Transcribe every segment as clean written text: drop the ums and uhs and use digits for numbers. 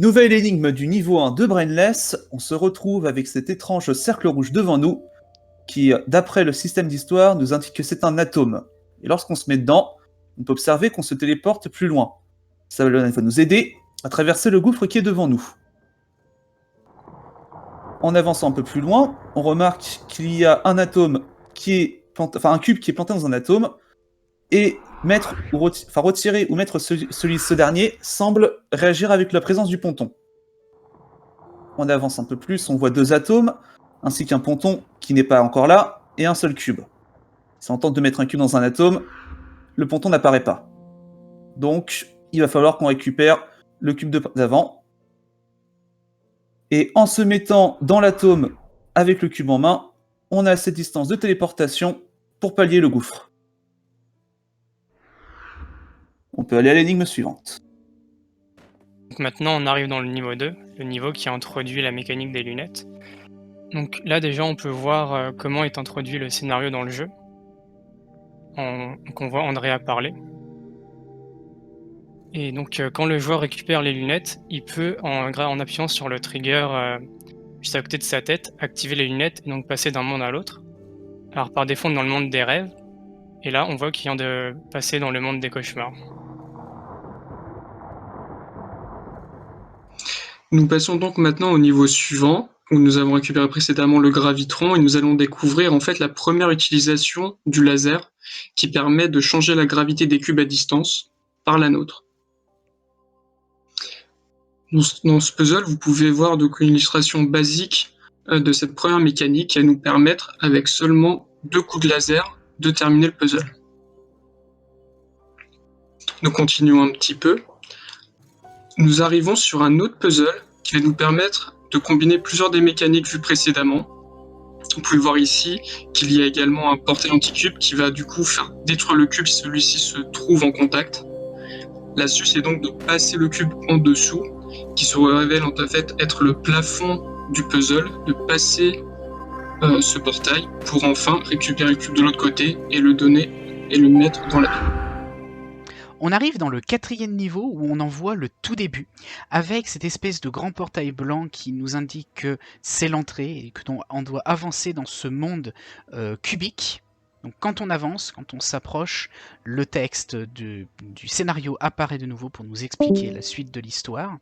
Nouvelle énigme du niveau 1 de Brainless, on se retrouve avec cet étrange cercle rouge devant nous, qui, d'après le système d'histoire, nous indique que c'est un atome. Et lorsqu'on se met dedans, on peut observer qu'on se téléporte plus loin. Ça va nous aider à traverser le gouffre qui est devant nous. En avançant un peu plus loin, on remarque qu'il y a un atome qui est un cube qui est planté dans un atome, et retirer ou mettre ce dernier semble réagir avec la présence du ponton. On avance un peu plus, on voit deux atomes, ainsi qu'un ponton qui n'est pas encore là, et un seul cube. Si on tente de mettre un cube dans un atome, le ponton n'apparaît pas. Donc, il va falloir qu'on récupère le cube d'avant. Et en se mettant dans l'atome avec le cube en main, on a assez de distance de téléportation pour pallier le gouffre. On peut aller à l'énigme suivante. Donc maintenant, on arrive dans le niveau 2, le niveau qui introduit la mécanique des lunettes. Donc là, déjà, on peut voir comment est introduit le scénario dans le jeu. Donc on voit Andrea parler. Et donc, quand le joueur récupère les lunettes, il peut, en appuyant sur le trigger juste à côté de sa tête, activer les lunettes et donc passer d'un monde à l'autre. Alors par défaut, on est dans le monde des rêves. Et là, on voit qu'il vient de passer dans le monde des cauchemars. Nous passons donc maintenant au niveau suivant, où nous avons récupéré précédemment le gravitron, et nous allons découvrir en fait la première utilisation du laser, qui permet de changer la gravité des cubes à distance par la nôtre. Dans ce puzzle, vous pouvez voir donc une illustration basique de cette première mécanique qui va nous permettre, avec seulement 2 coups de laser, de terminer le puzzle. Nous continuons un petit peu. Nous arrivons sur un autre puzzle qui va nous permettre de combiner plusieurs des mécaniques vues précédemment. Vous pouvez voir ici qu'il y a également un portail anti-cube qui va du coup faire détruire le cube si celui-ci se trouve en contact. L'astuce est donc de passer le cube en dessous, qui se révèle en fait être le plafond du puzzle, de passer ce portail pour enfin récupérer le cube de l'autre côté et le donner et le mettre dans la tour. On arrive dans le 4e niveau où on en voit le tout début, avec cette espèce de grand portail blanc qui nous indique que c'est l'entrée et que on doit avancer dans ce monde cubique. Donc quand on avance, quand on s'approche, le texte du scénario apparaît de nouveau pour nous expliquer la suite de l'histoire.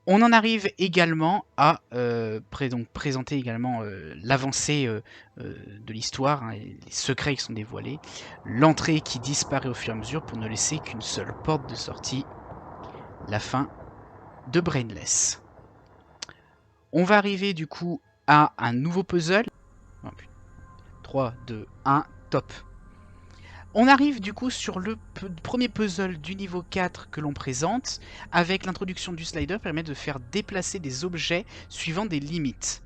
On en arrive également à présenter également l'avancée de l'histoire, hein, les secrets qui sont dévoilés, l'entrée qui disparaît au fur et à mesure pour ne laisser qu'une seule porte de sortie, la fin de Brainless. On va arriver du coup à un nouveau puzzle. 3, 2, 1, top. On arrive du coup sur le premier puzzle du niveau 4 que l'on présente, avec l'introduction du slider qui permet de faire déplacer des objets suivant des limites.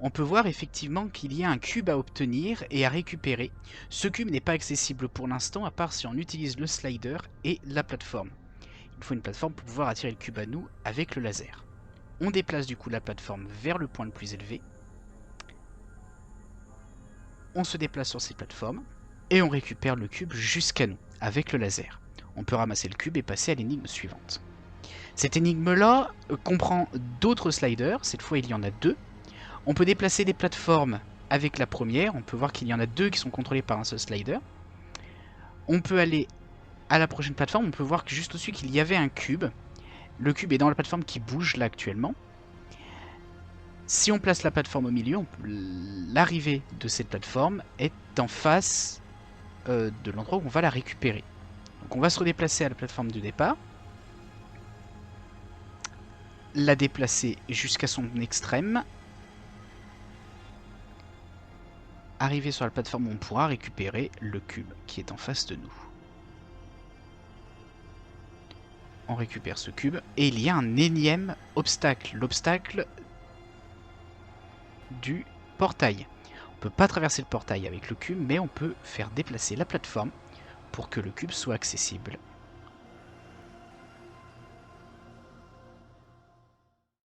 On peut voir effectivement qu'il y a un cube à obtenir et à récupérer. Ce cube n'est pas accessible pour l'instant, à part si on utilise le slider et la plateforme. Il faut une plateforme pour pouvoir attirer le cube à nous avec le laser. On déplace du coup la plateforme vers le point le plus élevé. On se déplace sur cette plateforme. Et on récupère le cube jusqu'à nous, avec le laser. On peut ramasser le cube et passer à l'énigme suivante. Cette énigme-là comprend d'autres sliders, cette fois il y en a 2. On peut déplacer des plateformes avec la première, on peut voir qu'il y en a 2 qui sont contrôlées par un seul slider. On peut aller à la prochaine plateforme, on peut voir que juste au-dessus qu'il y avait un cube. Le cube est dans la plateforme qui bouge là actuellement. Si on place la plateforme au milieu, l'arrivée de cette plateforme est en face de l'endroit où on va la récupérer. Donc on va se redéplacer à la plateforme de départ, la déplacer jusqu'à son extrême, arriver sur la plateforme où on pourra récupérer le cube qui est en face de nous. On récupère ce cube et il y a un énième obstacle, l'obstacle du portail. On ne peut pas traverser le portail avec le cube, mais on peut faire déplacer la plateforme pour que le cube soit accessible